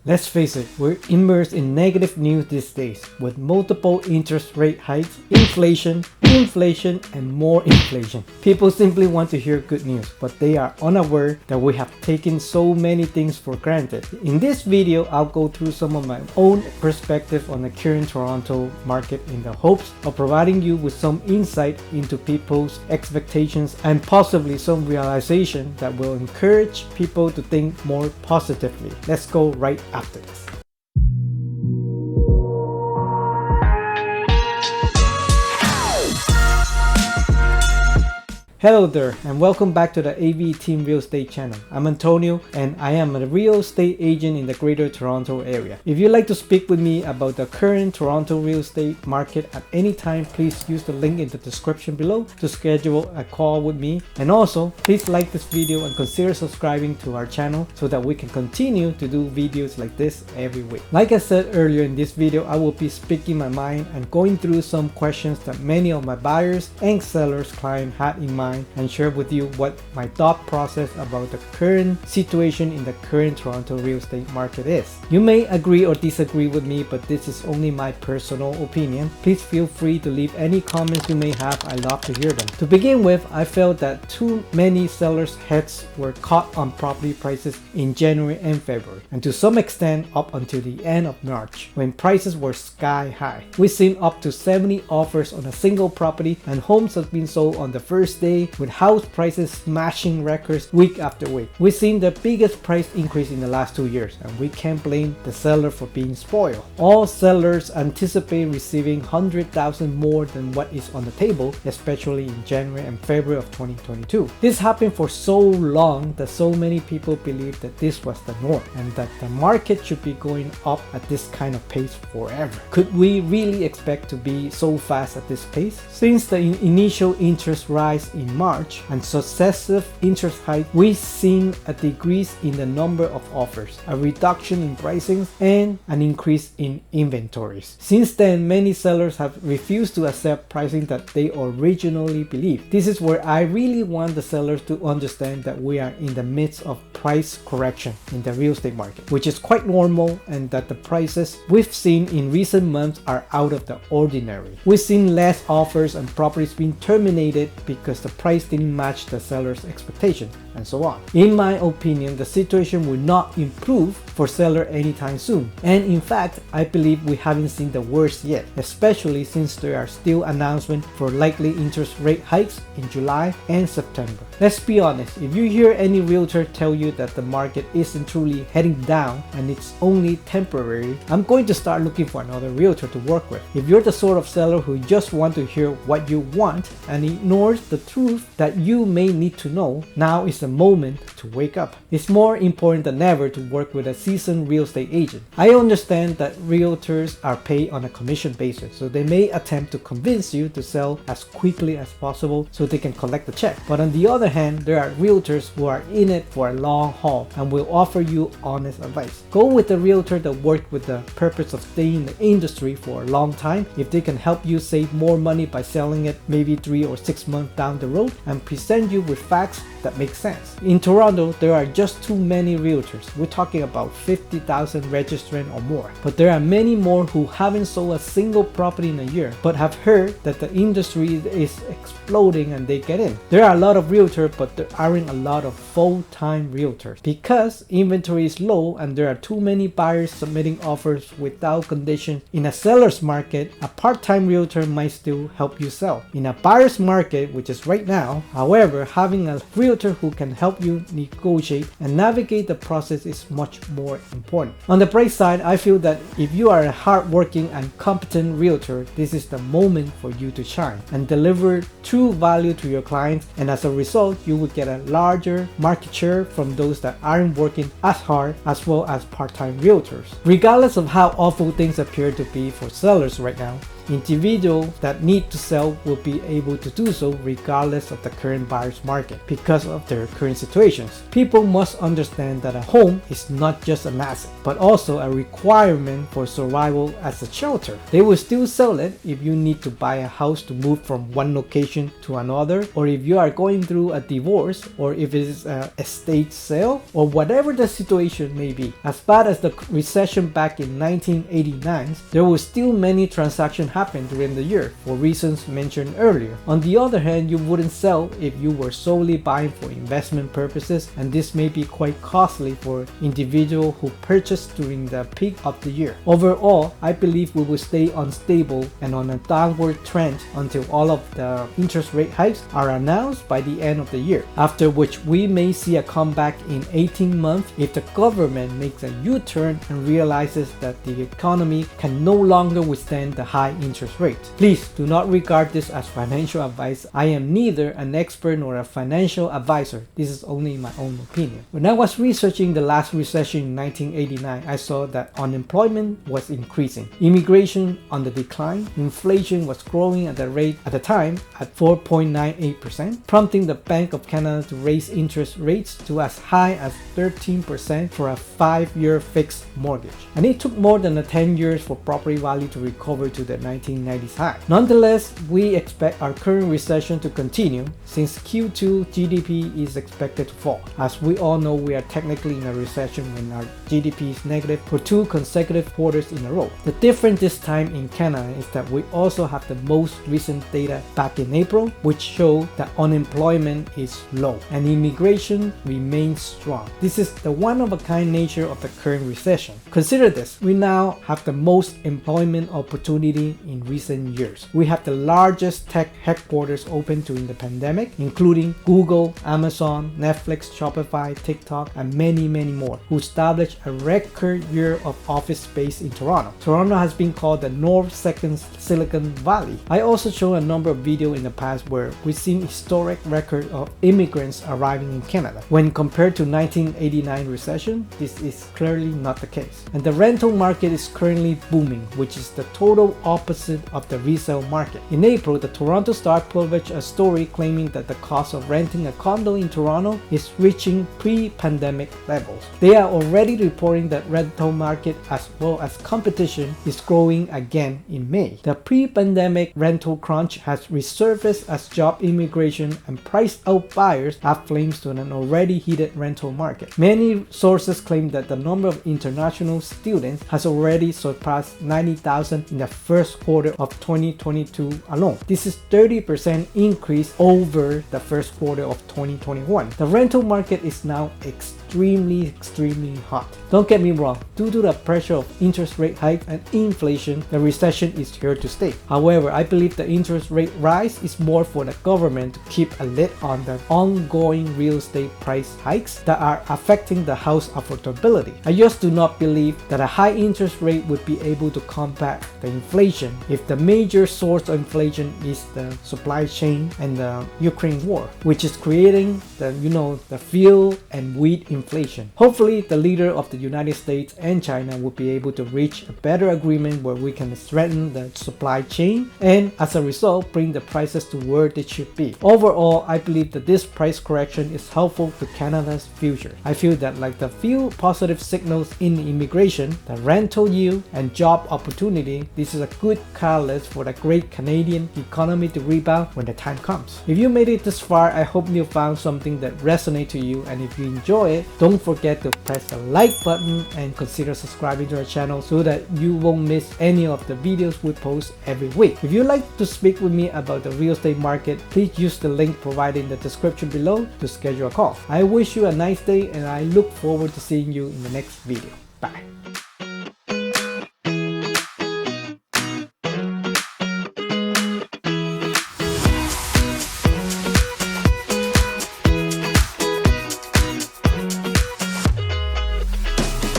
Let's face it, we're immersed in negative news these days with multiple interest rate hikes, inflation, and more inflation. People simply want to hear good news, but they are unaware that we have taken so many things for granted. In this video, I'll go through some of my own perspective on the current Toronto market in the hopes of providing you with some insight into people's expectations and possibly some realization that will encourage people to think more positively. Let's go right after this. Hello there and welcome back to the AV Team Real Estate channel. I'm Antonio and I am a real estate agent in the Greater Toronto area. If you'd like to speak with me about the current Toronto real estate market at any time, please use the link in the description below to schedule a call with me. And also, please like this video and consider subscribing to our channel so that we can continue to do videos like this every week. Like I said earlier in this video, I will be speaking my mind and going through some questions that many of my buyers and sellers clients had in mind and share with you what my thought process about the current situation in the current Toronto real estate market is. You may agree or disagree with me, but this is only my personal opinion. Please feel free to leave any comments you may have. I love to hear them. To begin with, I felt that too many sellers' heads were caught on property prices in January and February, and to some extent up until the end of March when prices were sky high. We've seen up to 70 offers on a single property, and homes have been sold on the first day with house prices smashing records week after week. We've seen the biggest price increase in the last 2 years, and we can't blame the seller for being spoiled. All sellers anticipate receiving 100,000 more than what is on the table, especially in January and February of 2022. This happened for so long that so many people believe that this was the norm and that the market should be going up at this kind of pace forever. Could we really expect to be so fast at this pace? Since the initial interest rise in March and successive interest hikes, we've seen a decrease in the number of offers, a reduction in pricing, and an increase in inventories. Since then, many sellers have refused to accept pricing that they originally believed. This is where I really want the sellers to understand that we are in the midst of price correction in the real estate market, which is quite normal, and that the prices we've seen in recent months are out of the ordinary. We've seen less offers and properties being terminated because the price didn't match the seller's expectation, and so on. In my opinion, the situation will not improve for seller anytime soon, and in fact I believe we haven't seen the worst yet, especially since there are still announcements for likely interest rate hikes in July and September. Let's be honest, if you hear any realtor tell you that the market isn't truly heading down and it's only temporary, I'm going to start looking for another realtor to work with. If you're the sort of seller who just want to hear what you want and ignores the truth that you may need to know, now is the moment to wake up. It's more important than ever to work with a seasoned real estate agent. I understand that realtors are paid on a commission basis, so they may attempt to convince you to sell as quickly as possible so they can collect the check. But on the other hand, there are realtors who are in it for a long haul and will offer you honest advice. Go with a realtor that worked with the purpose of staying in the industry for a long time. If they can help you save more money by selling it maybe 3 or 6 months down the road and present you with facts that make sense. In Toronto, there are just too many realtors. We're talking about 50,000 registrants or more. But there are many more who haven't sold a single property in a year, but have heard that the industry is exploding and they get in. There are a lot of realtors, but there aren't a lot of full-time realtors because inventory is low and there are too many buyers submitting offers without condition. In a seller's market, a part-time realtor might still help you sell. In a buyer's market, which is right now, however, having a realtor who can help you negotiate and navigate the process is much more important. On the bright side, I feel that if you are a hardworking and competent realtor, this is the moment for you to shine and deliver true value to your clients, and as a result, you will get a larger market share from those that aren't working as hard, as well as part-time realtors. Regardless of how awful things appear to be for sellers right now, individuals that need to sell will be able to do so regardless of the current buyer's market because of their current situations. People must understand that a home is not just an asset, but also a requirement for survival as a shelter. They will still sell it if you need to buy a house to move from one location to another, or if you are going through a divorce, or if it is an estate sale, or whatever the situation may be. As bad as the recession back in 1989, there were still many transactions happen during the year for reasons mentioned earlier. On the other hand, you wouldn't sell if you were solely buying for investment purposes, and this may be quite costly for individuals who purchased during the peak of the year. Overall, I believe we will stay unstable and on a downward trend until all of the interest rate hikes are announced by the end of the year, after which we may see a comeback in 18 months if the government makes a U-turn and realizes that the economy can no longer withstand the high interest rate. Please do not regard this as financial advice. I am neither an expert nor a financial advisor. This is only my own opinion. When I was researching the last recession in 1989, I saw that unemployment was increasing, immigration on the decline, inflation was growing at the rate at the time at 4.98%, prompting the Bank of Canada to raise interest rates to as high as 13% for a 5-year fixed mortgage. And it took more than 10 years for property value to recover to the 1990s high. Nonetheless, we expect our current recession to continue since Q2 GDP is expected to fall. As we all know, we are technically in a recession when our GDP is negative for 2 consecutive quarters in a row. The difference this time in Canada is that we also have the most recent data back in April, which show that unemployment is low and immigration remains strong. This is the one-of-a-kind nature of the current recession. Consider this: we now have the most employment opportunity in recent years. We have the largest tech headquarters open during the pandemic, including Google, Amazon, Netflix, Shopify, TikTok, and many more, who established a record year of office space in Toronto. Toronto has been called the North Second Silicon Valley. I also show a number of videos in the past where we've seen historic record of immigrants arriving in Canada. When compared to 1989 recession, this is clearly not the case. And the rental market is currently booming, which is the total opposite of the resale market. In April, the Toronto Star published a story claiming that the cost of renting a condo in Toronto is reaching pre-pandemic levels. They are already reporting that rental market as well as competition is growing again in May. The pre-pandemic rental crunch has resurfaced as job immigration and priced out buyers add flames to an already heated rental market. Many sources claim that the number of international students has already surpassed 90,000 in the first quarter of 2022 alone. This is 30% increase over the first quarter of 2021. The rental market is now extremely hot. Don't get me wrong, due to the pressure of interest rate hike and inflation, the recession is here to stay. However, I believe the interest rate rise is more for the government to keep a lid on the ongoing real estate price hikes that are affecting the house affordability. I just do not believe that a high interest rate would be able to combat the inflation if the major source of inflation is the supply chain and the Ukraine war, which is creating the fuel and wheat inflation. Hopefully, the leader of the United States and China will be able to reach a better agreement where we can strengthen the supply chain and as a result bring the prices to where they should be. Overall, I believe that this price correction is helpful to Canada's future. I feel that like the few positive signals in immigration, the rental yield and job opportunity, this is a good catalyst for the great Canadian economy to rebound when the time comes. If you made it this far, I hope you found something that resonates to you, and if you enjoy it, don't forget to press the like button and consider subscribing to our channel so that you won't miss any of the videos we post every week. If you'd like to speak with me about the real estate market, please use the link provided in the description below to schedule a call. I wish you a nice day and I look forward to seeing you in the next video. Bye.